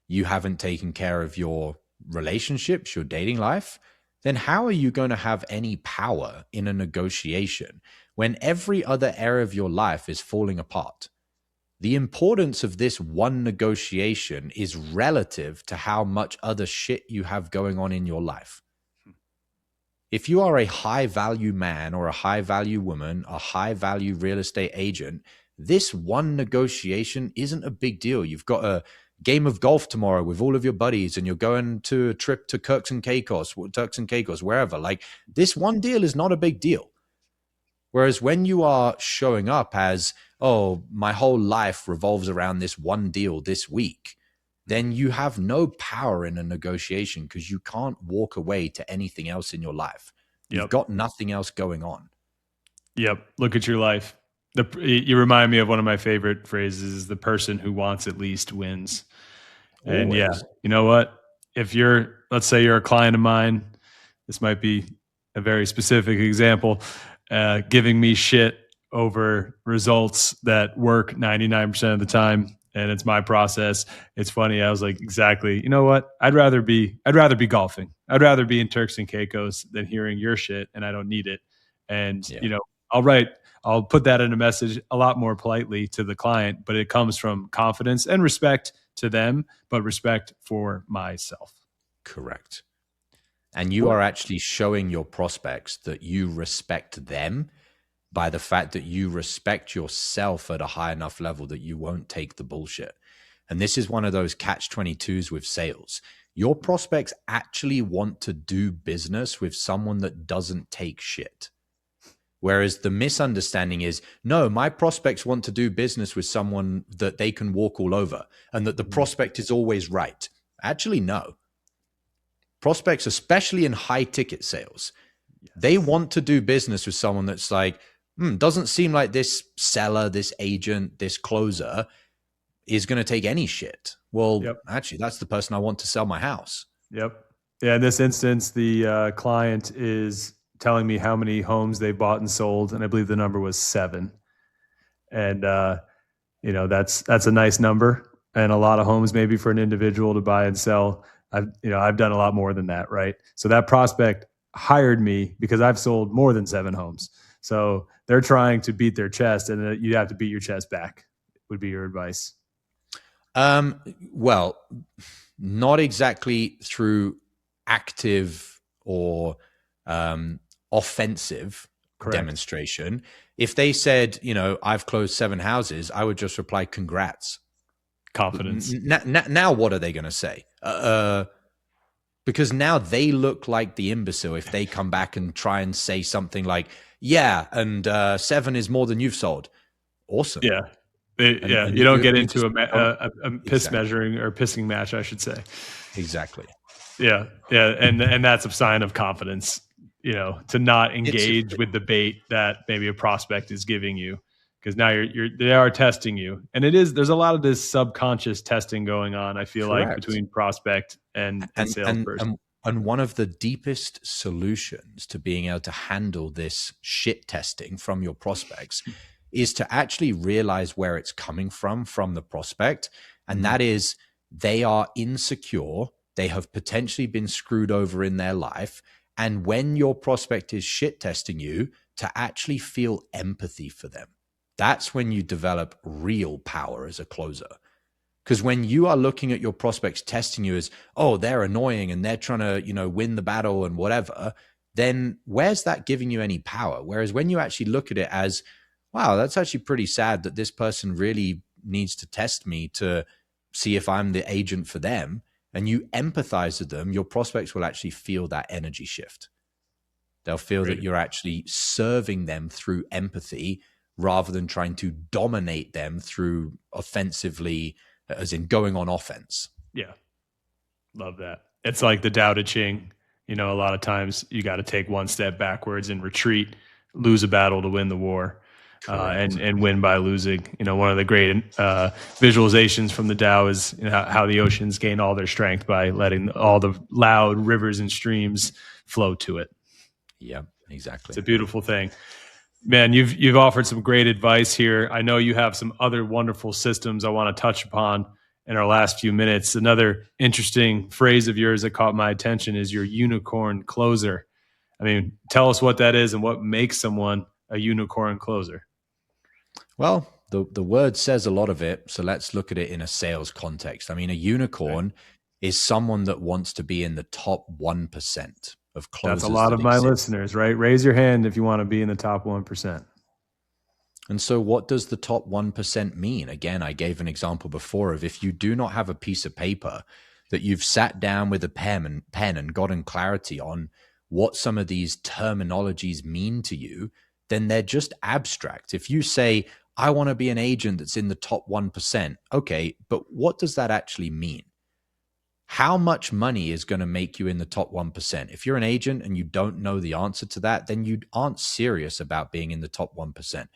you haven't taken care of your relationships, your dating life, then how are you going to have any power in a negotiation when every other area of your life is falling apart? The importance of this one negotiation is relative to how much other shit you have going on in your life. If you are a high value man or a high value woman, a high value real estate agent, this one negotiation isn't a big deal. You've got a game of golf tomorrow with all of your buddies and you're going to a trip to Turks and Caicos, wherever. Like, this one deal is not a big deal. Whereas when you are showing up as, oh, my whole life revolves around this one deal this week, then you have no power in a negotiation because you can't walk away to anything else in your life. You've got nothing else going on. Yep. Look at your life. You remind me of one of my favorite phrases: the person who wants at least wins. And Always. yeah, you know what? If let's say you're a client of mine, this might be a very specific example, giving me shit over results that work 99% of the time, and it's my process. It's funny. I was like, exactly. You know what? I'd rather be golfing. I'd rather be in Turks and Caicos than hearing your shit, and I don't need it. And I'll put that in a message a lot more politely to the client, but it comes from confidence and respect to them, but respect for myself. Correct. And you are actually showing your prospects that you respect them by the fact that you respect yourself at a high enough level that you won't take the bullshit. And this is one of those catch-22s with sales. Your prospects actually want to do business with someone that doesn't take shit. Whereas the misunderstanding is, no, my prospects want to do business with someone that they can walk all over and that the prospect is always right. Actually, no. Prospects, especially in high ticket sales, they want to do business with someone that's like, doesn't seem like this seller, this agent, this closer is going to take any shit. Well, actually, that's the person I want to sell my house. Yep. Yeah. In this instance, the client is telling me how many homes they bought and sold, and I believe the number was 7. And that's a nice number, and a lot of homes maybe for an individual to buy and sell. I've done a lot more than that, right? So that prospect hired me because I've sold more than 7 homes. So they're trying to beat their chest, and you have to beat your chest back, would be your advice. Well, not exactly through active or offensive demonstration. If they said, I've closed 7 houses, I would just reply, congrats. Confidence. Now what are they going to say? Because now they look like the imbecile if they come back and try and say something like, yeah, and 7 is more than you've sold. Awesome. Yeah. You don't get into a piss measuring or pissing match, I should say. Exactly. Yeah. Yeah. And that's a sign of confidence, to not engage with the bait that maybe a prospect is giving you, because now they are testing you. And there's a lot of this subconscious testing going on, I feel like, between prospect and salesperson. And one of the deepest solutions to being able to handle this shit testing from your prospects is to actually realize where it's coming from the prospect. And that is, they are insecure. They have potentially been screwed over in their life. And when your prospect is shit testing you, to actually feel empathy for them. That's when you develop real power as a closer. Because when you are looking at your prospects testing you as, oh, they're annoying and they're trying to, win the battle and whatever, then where's that giving you any power? Whereas when you actually look at it as, wow, that's actually pretty sad that this person really needs to test me to see if I'm the agent for them, and you empathize with them, your prospects will actually feel that energy shift. They'll feel that you're actually serving them through empathy rather than trying to dominate them through offensively, as in going on offense. Yeah. Love that. It's like the Tao Te Ching. A lot of times you got to take one step backwards and retreat, lose a battle to win the war. And win by losing. One of the great visualizations from the Tao is how the oceans gain all their strength by letting all the loud rivers and streams flow to it. Yeah, exactly. It's a beautiful thing. Man, you've offered some great advice here. I know you have some other wonderful systems I want to touch upon in our last few minutes. Another interesting phrase of yours that caught my attention is your unicorn closer. I mean, tell us what that is and what makes someone a unicorn closer. Well, the word says a lot of it, so let's look at it in a sales context. I mean, a unicorn is someone that wants to be in the top 1% of closers. That's a lot of my listeners, right? Raise your hand if you want to be in the top 1%. And so what does the top 1% mean? Again, I gave an example before of if you do not have a piece of paper that you've sat down with a pen and gotten clarity on what some of these terminologies mean to you, then they're just abstract. If you say, I want to be an agent that's in the top 1%, okay, but what does that actually mean? How much money is going to make you in the top 1%? If you're an agent and you don't know the answer to that, then you aren't serious about being in the top 1%.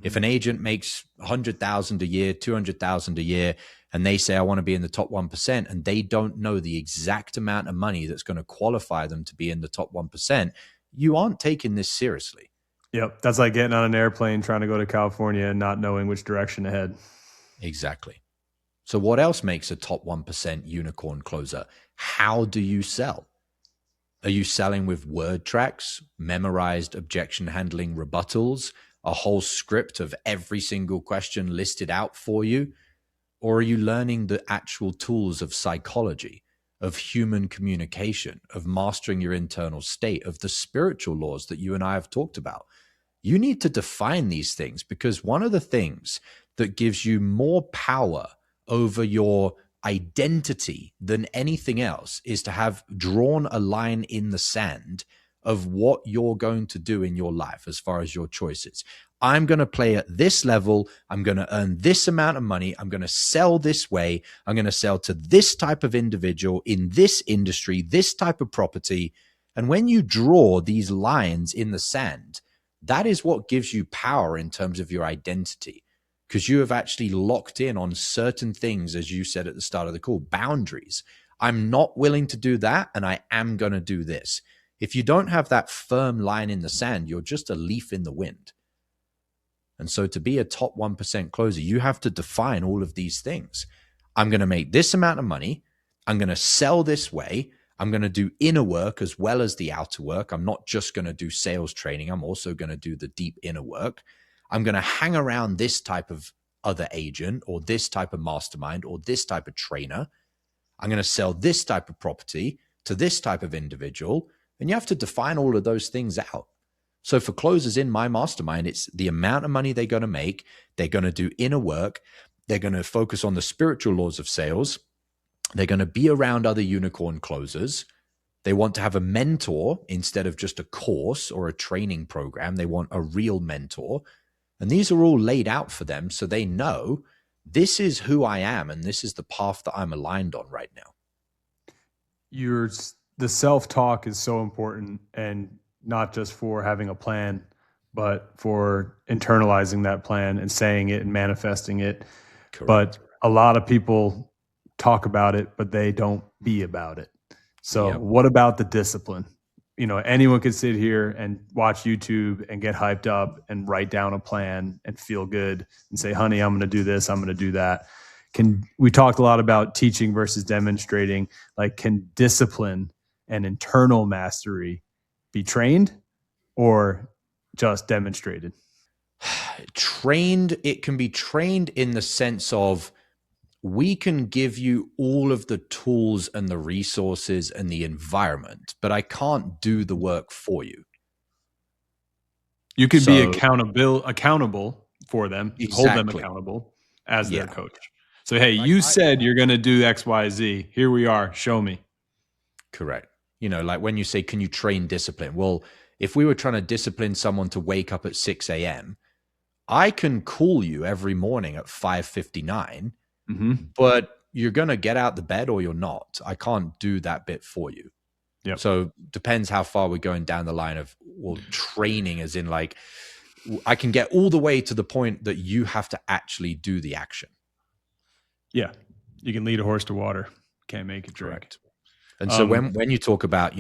If an agent makes 100,000 a year, 200,000 a year, and they say, I want to be in the top 1%, and they don't know the exact amount of money that's going to qualify them to be in the top 1%, you aren't taking this seriously. Yep. That's like getting on an airplane trying to go to California and not knowing which direction to head. Exactly. So what else makes a top 1% unicorn closer? How do you sell? Are you selling with word tracks, memorized objection handling rebuttals, a whole script of every single question listed out for you? Or are you learning the actual tools of psychology, of human communication, of mastering your internal state, of the spiritual laws that you and I have talked about? You need to define these things, because one of the things that gives you more power over your identity than anything else is to have drawn a line in the sand of what you're going to do in your life as far as your choices. I'm going to play at this level. I'm going to earn this amount of money. I'm going to sell this way. I'm going to sell to this type of individual in this industry, this type of property. And when you draw these lines in the sand, that is what gives you power in terms of your identity, because you have actually locked in on certain things, as you said at the start of the call, boundaries. I'm not willing to do that, and I am going to do this. If you don't have that firm line in the sand, you're just a leaf in the wind. And so to be a top 1% closer, you have to define all of these things. I'm going to make this amount of money. I'm going to sell this way. I'm going to do inner work as well as the outer work. I'm not just going to do sales training. I'm also going to do the deep inner work. I'm going to hang around this type of other agent or this type of mastermind or this type of trainer. I'm going to sell this type of property to this type of individual. And you have to define all of those things out. So for closers in my mastermind, it's the amount of money they're going to make. They're going to do inner work. They're going to focus on the spiritual laws of sales. They're going to be around other unicorn closers. They want to have a mentor instead of just a course or a training program. They want a real mentor. And these are all laid out for them so they know this is who I am and this is the path that I'm aligned on right now. The self-talk is so important, and not just for having a plan, but for internalizing that plan and saying it and manifesting it. Correct. But a lot of people talk about it, but they don't be about it. So What about the discipline? Anyone could sit here and watch YouTube and get hyped up and write down a plan and feel good and say, honey, I'm going to do this, I'm going to do that. We talked a lot about teaching versus demonstrating. Like, can discipline and internal mastery be trained or just demonstrated? Trained, it can be trained in the sense of we can give you all of the tools and the resources and the environment, but I can't do the work for you. You could be accountable for them, exactly. Hold them accountable as their coach. So, hey, you said you're going to do X, Y, Z. Here we are. Show me. Correct. Like when you say, can you train discipline? Well, if we were trying to discipline someone to wake up at 6 a.m., I can call you every morning at 5:59, but you're going to get out the bed or you're not. I can't do that bit for you. Yep. So depends how far we're going down the line of, well, training as in like, I can get all the way to the point that you have to actually do the action. Yeah. You can lead a horse to water. Can't make it drink. Correct. And so when you talk about,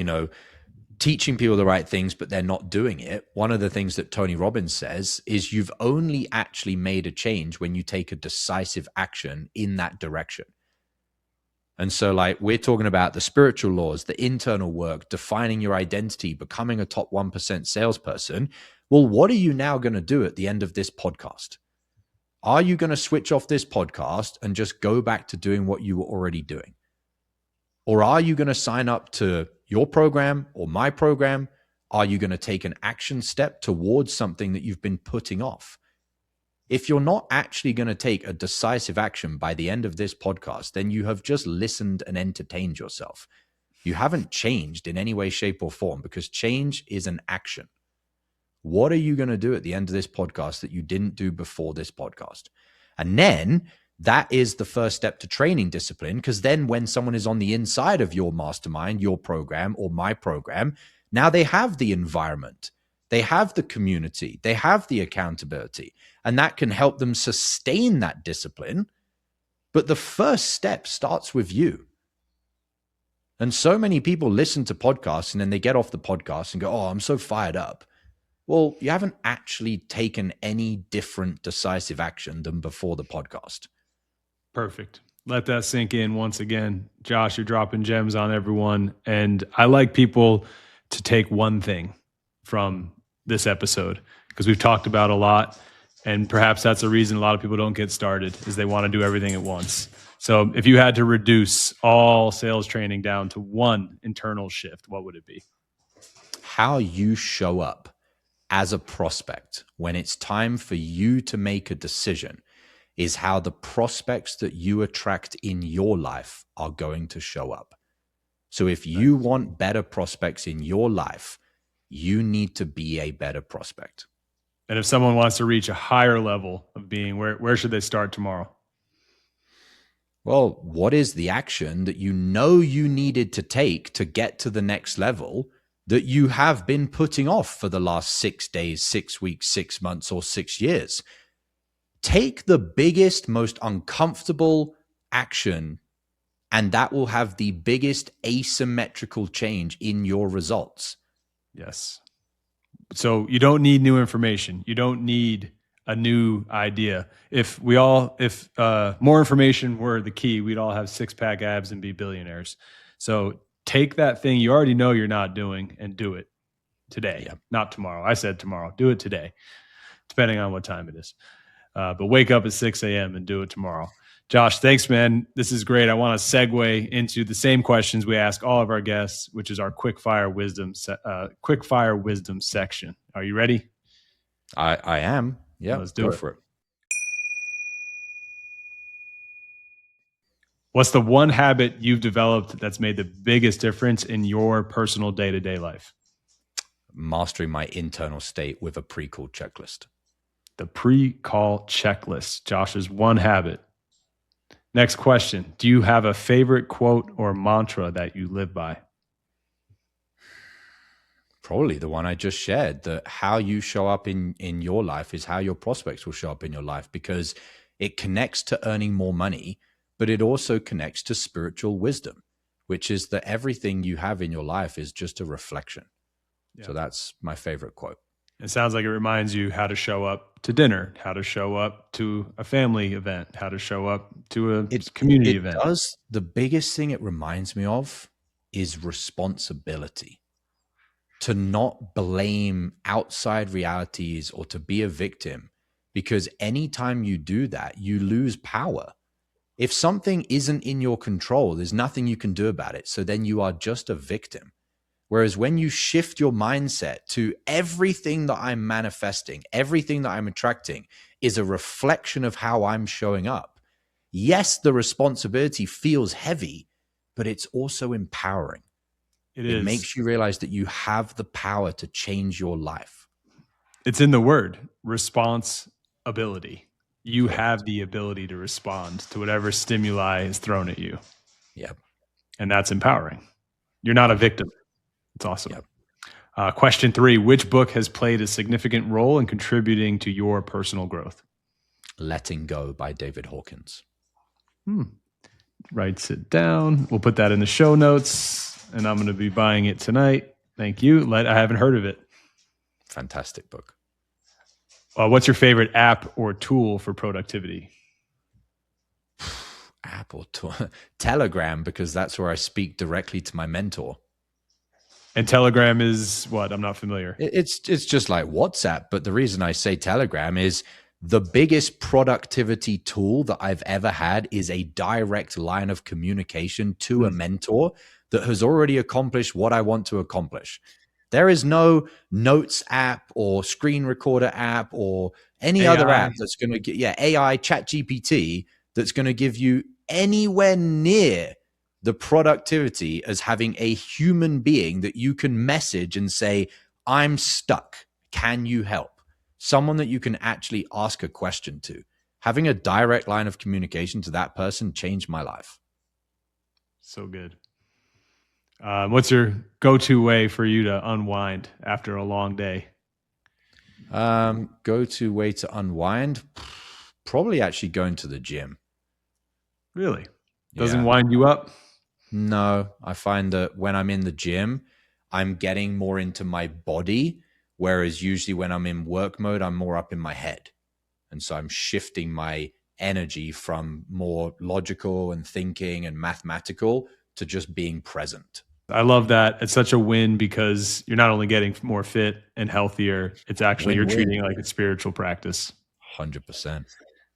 teaching people the right things, but they're not doing it, one of the things that Tony Robbins says is you've only actually made a change when you take a decisive action in that direction. And so like we're talking about the spiritual laws, the internal work, defining your identity, becoming a top 1% salesperson. Well, what are you now going to do at the end of this podcast? Are you going to switch off this podcast and just go back to doing what you were already doing? Or are you going to sign up to your program or my program? Are you going to take an action step towards something that you've been putting off? If you're not actually going to take a decisive action by the end of this podcast, then you have just listened and entertained yourself. You haven't changed in any way, shape, or form, because change is an action. What are you going to do at the end of this podcast that you didn't do before this podcast? And then that is the first step to training discipline, because then when someone is on the inside of your mastermind, your program, or my program, now they have the environment, they have the community, they have the accountability, and that can help them sustain that discipline. But the first step starts with you. And so many people listen to podcasts and then they get off the podcast and go, oh, I'm so fired up. Well, you haven't actually taken any different decisive action than before the podcast. Perfect. Let that sink in once again. Josh, you're dropping gems on everyone. And I like people to take one thing from this episode, because we've talked about a lot. And perhaps that's a reason a lot of people don't get started, is they want to do everything at once. So if you had to reduce all sales training down to one internal shift, what would it be? How you show up as a prospect when it's time for you to make a decision is how the prospects that you attract in your life are going to show up. So if you want better prospects in your life, you need to be a better prospect. And if someone wants to reach a higher level of being, where should they start tomorrow? Well, what is the action that you know you needed to take to get to the next level that you have been putting off for the last 6 days, 6 weeks, 6 months, or 6 years? Take the biggest, most uncomfortable action, and that will have the biggest asymmetrical change in your results. Yes. So you don't need new information. You don't need a new idea. If more information were the key, we'd all have 6-pack abs and be billionaires. So take that thing you already know you're not doing and do it today, not tomorrow. I said tomorrow. Do it today, depending on what time it is. But wake up at 6 a.m. and do it tomorrow. Josh, thanks, man. This is great. I want to segue into the same questions we ask all of our guests, which is our Quickfire wisdom section. Are you ready? I am. Yeah, let's do it. For it. What's the one habit you've developed that's made the biggest difference in your personal day-to-day life? Mastering my internal state with a pre-call checklist. The pre-call checklist, Josh's one habit. Next question. Do you have a favorite quote or mantra that you live by? Probably the one I just shared, that how you show up in your life is how your prospects will show up in your life, because it connects to earning more money, but it also connects to spiritual wisdom, which is that everything you have in your life is just a reflection. Yeah. So that's my favorite quote. It sounds like it reminds you how to show up to dinner, how to show up to a family event, how to show up to a community event. It does. The biggest thing it reminds me of is responsibility. To not blame outside realities or to be a victim, because anytime you do that, you lose power. If something isn't in your control, there's nothing you can do about it. So then you are just a victim. Whereas when you shift your mindset to everything that I'm manifesting, everything that I'm attracting is a reflection of how I'm showing up. Yes, the responsibility feels heavy, but it's also empowering. It makes you realize that you have the power to change your life. It's in the word, responsibility. You have the ability to respond to whatever stimuli is thrown at you. Yep. And that's empowering. You're not a victim. It's awesome. Yep. Question 3, which book has played a significant role in contributing to your personal growth? Letting Go by David Hawkins. Writes it down. We'll put that in the show notes, and I'm going to be buying it tonight. Thank you. I haven't heard of it. Fantastic book. What's your favorite app or tool for productivity? App or tool? Telegram, because that's where I speak directly to my mentor. And Telegram is what? I'm not familiar. It's just like WhatsApp, but the reason I say Telegram is the biggest productivity tool that I've ever had is a direct line of communication to a mentor that has already accomplished what I want to accomplish. There is no notes app or screen recorder app or any AI. other app that's going to get, AI, chat GPT, that's going to give you anywhere near the productivity as having a human being that you can message and say, I'm stuck. Can you help? Someone that you can actually ask a question to. Having a direct line of communication to that person changed my life. So good. What's your go-to way for you to unwind after a long day? Go-to way to unwind? Probably actually going to the gym. Really? Doesn't wind you up? No, I find that when I'm in the gym, I'm getting more into my body, whereas usually when I'm in work mode, I'm more up in my head. And so I'm shifting my energy from more logical and thinking and mathematical to just being present. I love that. It's such a win because you're not only getting more fit and healthier, it's actually you're treating it like a spiritual practice. 100%.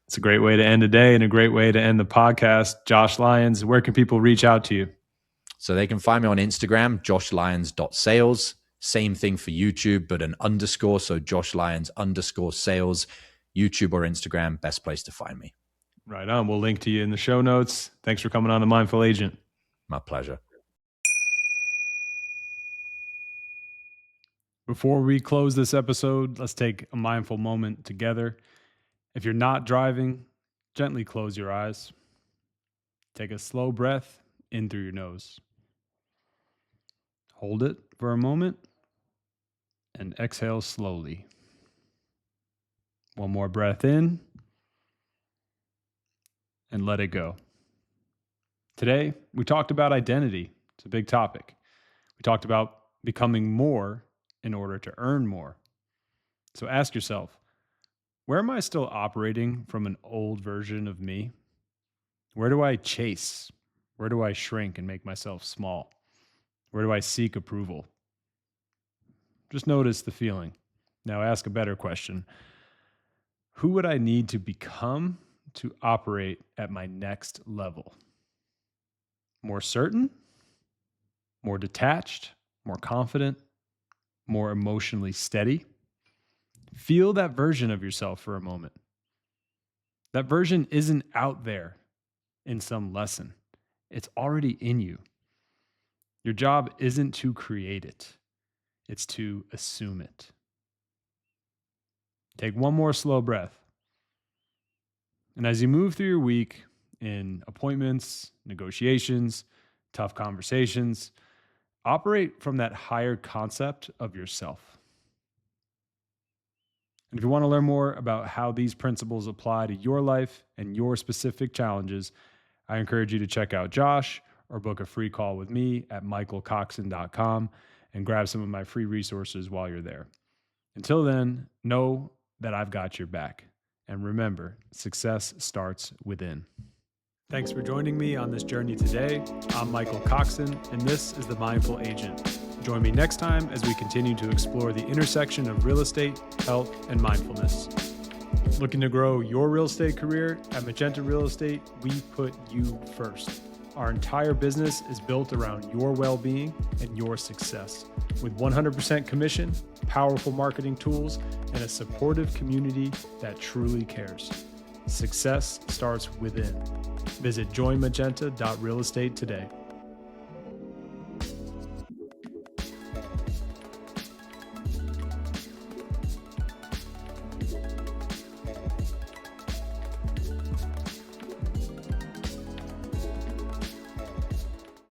It's a great way to end a day and a great way to end the podcast. Josh Lyons, where can people reach out to you? So they can find me on Instagram, joshlyons.sales. Same thing for YouTube, but an underscore. So Josh Lyons _sales, YouTube or Instagram, best place to find me. Right on. We'll link to you in the show notes. Thanks for coming on The Mindful Agent. My pleasure. Before we close this episode, let's take a mindful moment together. If you're not driving, gently close your eyes. Take a slow breath in through your nose. Hold it for a moment and exhale slowly. One more breath in and let it go. Today, we talked about identity. It's a big topic. We talked about becoming more in order to earn more. So ask yourself, where am I still operating from an old version of me? Where do I chase? Where do I shrink and make myself small? Where do I seek approval? Just notice the feeling. Now ask a better question. Who would I need to become to operate at my next level? More certain? More detached? More confident? More emotionally steady? Feel that version of yourself for a moment. That version isn't out there in some lesson. It's already in you. Your job isn't to create it. It's to assume it. Take one more slow breath. And as you move through your week in appointments, negotiations, tough conversations, operate from that higher concept of yourself. And if you want to learn more about how these principles apply to your life and your specific challenges, I encourage you to check out Josh or book a free call with me at michaelcoxon.com and grab some of my free resources while you're there. Until then, know that I've got your back. And remember, success starts within. Thanks for joining me on this journey today. I'm Michael Coxon, and this is The Mindful Agent. Join me next time as we continue to explore the intersection of real estate, health, and mindfulness. Looking to grow your real estate career? At Magenta Real Estate, we put you first. Our entire business is built around your well-being and your success. With 100% commission, powerful marketing tools, and a supportive community that truly cares. Success starts within. Visit joinmagenta.realestate today.